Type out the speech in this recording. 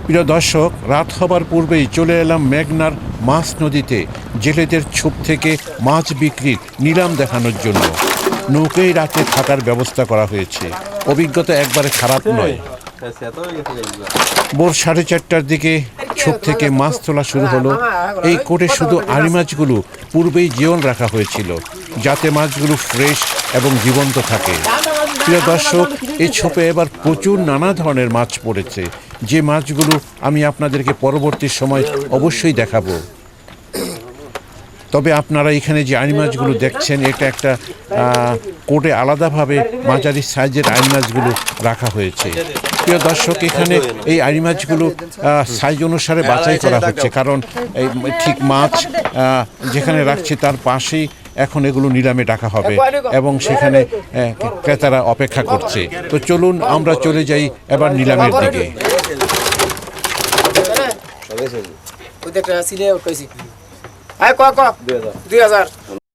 প্রিয় দর্শক, রাত হবার পূর্বেই চলে এলাম মেঘনার মাছ নদীতে জেলেদের ছোপ থেকে মাছ বিক্রির নিলাম দেখানোর জন্য। নৌকায় রাতে থাকার ব্যবস্থা করা হয়েছে। অভিজ্ঞতা একবারে খারাপ নয়। ভোর 4:30টার দিকে ছোপ থেকে মাছ তোলা শুরু হলো। এই কোটে শুধু আড়ি মাছগুলো পূর্বেই জীবন রাখা হয়েছিল, যাতে মাছগুলো ফ্রেশ এবং জীবন্ত থাকে। প্রিয় দর্শক, এই ছোপে এবার প্রচুর নানা ধরনের মাছ পড়েছে, যে মাছগুলো আমি আপনাদেরকে পরবর্তী সময় অবশ্যই দেখাবো। তবে আপনারা এখানে যে আড়ি মাছগুলো দেখছেন, এটা একটা কোটে আলাদাভাবে মাঝারি সাইজের আড়ি মাছগুলো রাখা হয়েছে। প্রিয় দর্শক, এখানে এই আড়ি মাছগুলো সাইজ অনুসারে বাছাই করা হচ্ছে, কারণ এই ঠিক মাছ যেখানে রাখছে তার পাশেই এখন এগুলো নিলামে ডাকা হবে এবং সেখানে ক্রেতারা অপেক্ষা করছে। তো চলুন আমরা চলে যাই এবার নিলামের দিকে।